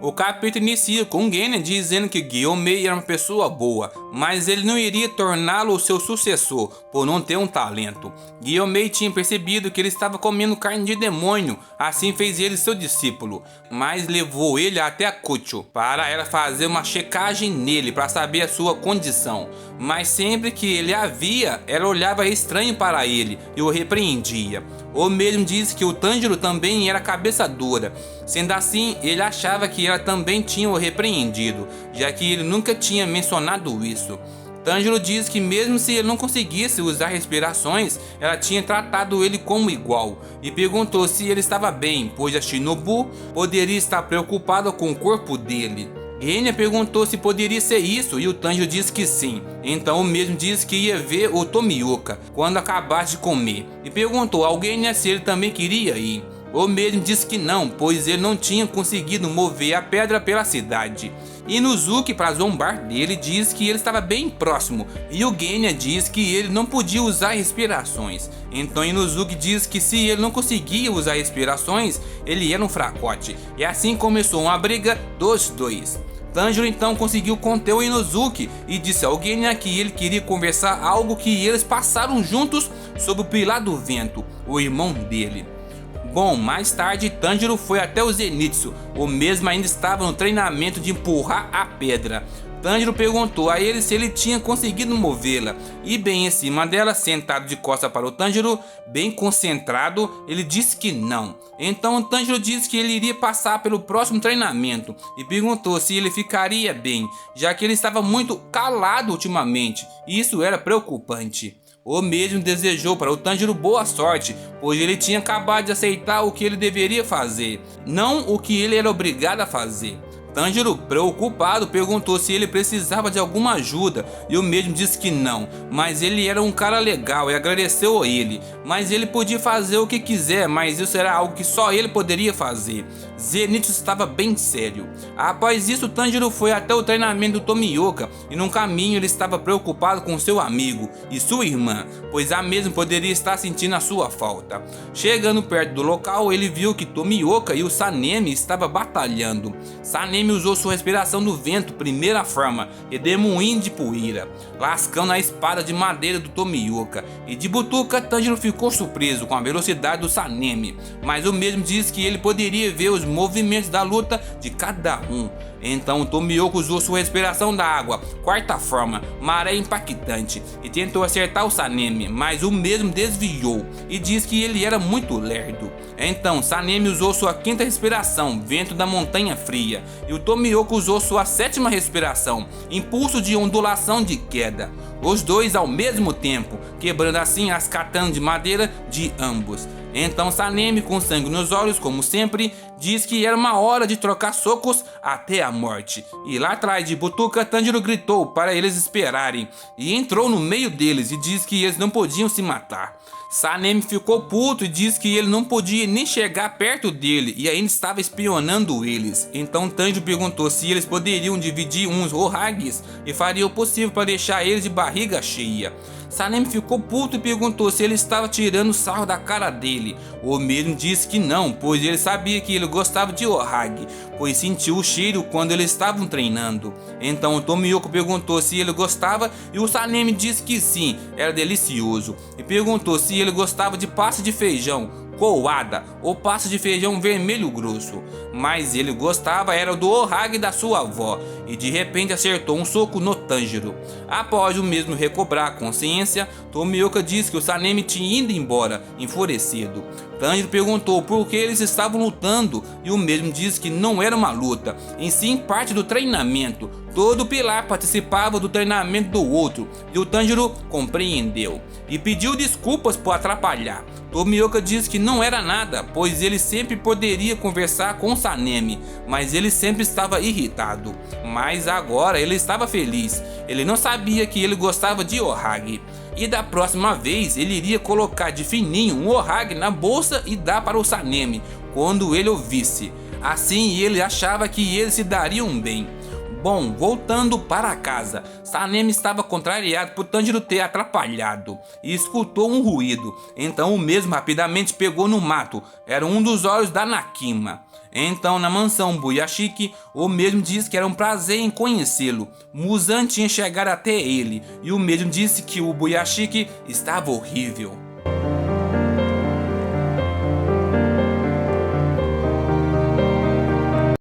O capítulo inicia com Genya dizendo que Gyomei era uma pessoa boa, mas ele não iria torná-lo o seu sucessor por não ter um talento. Gyomei tinha percebido que ele estava comendo carne de demônio, assim fez ele seu discípulo, mas levou ele até a Kucho para ela fazer uma checagem nele para saber a sua condição. Mas sempre que ele a via, ela olhava estranho para ele e o repreendia. O mesmo disse que o Tanjiro também era cabeça dura. Sendo assim, ele achava que ela também tinha o repreendido, já que ele nunca tinha mencionado isso. Tanjiro diz que mesmo se ele não conseguisse usar respirações, ela tinha tratado ele como igual, e perguntou se ele estava bem, pois a Shinobu poderia estar preocupada com o corpo dele. Genya perguntou se poderia ser isso e o Tanjiro disse que sim. Então o mesmo disse que ia ver o Tomioka quando acabasse de comer e perguntou ao Genya se ele também queria ir. O mesmo disse que não, pois ele não tinha conseguido mover a pedra pela cidade. Inuzuki, para zombar dele, diz que ele estava bem próximo e o Genya diz que ele não podia usar respirações. Então Inuzuki diz que se ele não conseguia usar respirações, ele era um fracote. E assim começou uma briga dos dois. Tanjiro então conseguiu conter o Inuzuki e disse ao Genya que ele queria conversar algo que eles passaram juntos sob o Pilar do Vento, o irmão dele. Bom, mais tarde Tanjiro foi até o Zenitsu, o mesmo ainda estava no treinamento de empurrar a pedra. Tanjiro perguntou a ele se ele tinha conseguido movê-la, e bem em cima dela, sentado de costas para o Tanjiro, bem concentrado, ele disse que não. Então Tanjiro disse que ele iria passar pelo próximo treinamento, e perguntou se ele ficaria bem, já que ele estava muito calado ultimamente, e isso era preocupante. O mesmo desejou para o Tanjiro boa sorte, pois ele tinha acabado de aceitar o que ele deveria fazer, não o que ele era obrigado a fazer. Tanjiro, preocupado, perguntou se ele precisava de alguma ajuda e o mesmo disse que não, mas ele era um cara legal e agradeceu a ele, mas ele podia fazer o que quiser, mas isso era algo que só ele poderia fazer. Zenitsu estava bem sério. Após isso, Tanjiro foi até o treinamento do Tomioka e no caminho ele estava preocupado com seu amigo e sua irmã, pois a mesma poderia estar sentindo a sua falta. Chegando perto do local, ele viu que Tomioka e o Sanemi estavam batalhando. Sanemi usou sua respiração do vento, primeira forma, redemoinho de poeira, lascando a espada de madeira do Tomioka, e de butuca Tanjiro ficou surpreso com a velocidade do Sanemi, mas o mesmo disse que ele poderia ver os movimentos da luta de cada um. Então o Tomioka usou sua respiração da água, quarta forma, maré impactante, e tentou acertar o Sanemi, mas o mesmo desviou e diz que ele era muito lerdo. Então Sanemi usou sua quinta respiração, vento da montanha fria, e o Tomioka usou sua sétima respiração, impulso de ondulação de queda. Os dois ao mesmo tempo, quebrando assim as katanas de madeira de ambos. Então Sanemi, com sangue nos olhos como sempre, diz que era uma hora de trocar socos até a morte. E lá atrás de Butuka, Tanjiro gritou para eles esperarem e entrou no meio deles e diz que eles não podiam se matar. Sanemi ficou puto e disse que ele não podia nem chegar perto dele e ainda estava espionando eles. Então Tanjiro perguntou se eles poderiam dividir uns Horages e faria o possível para deixar eles de barriga cheia. Sanemi ficou puto e perguntou se ele estava tirando sarro da cara dele. O mesmo disse que não, pois ele sabia que ele gostava de Hokage, pois sentiu o cheiro quando eles estavam treinando. Então o Tomioka perguntou se ele gostava e o Sanemi disse que sim, era delicioso. E perguntou se ele gostava de pasta de feijão, coada ou pasta de feijão vermelho grosso, mas ele gostava era do Hokage da sua avó, e de repente acertou um soco no Tanjiro. Após o mesmo recobrar a consciência, Tomioka disse que o Sanemi tinha ido embora, enfurecido. Tanjiro perguntou por que eles estavam lutando e o mesmo disse que não era uma luta, em sim parte do treinamento. Todo pilar participava do treinamento do outro e o Tanjiro compreendeu e pediu desculpas por atrapalhar. Tomioka disse que não era nada, pois ele sempre poderia conversar com Sanemi, mas ele sempre estava irritado. Mas agora ele estava feliz, ele não sabia que ele gostava de Hokage. E da próxima vez ele iria colocar de fininho um Hokage na bolsa e dar para o Sanemi quando ele o visse. Assim ele achava que eles se dariam bem. Bom, voltando para casa, Sanemi estava contrariado por Tanjiro ter atrapalhado e escutou um ruído. Então o mesmo rapidamente pegou no mato, era um dos olhos da Nakima. Então, na mansão Boyashiki, o mesmo disse que era um prazer em conhecê-lo. Muzan tinha chegado até ele, e o mesmo disse que o Boyashiki estava horrível.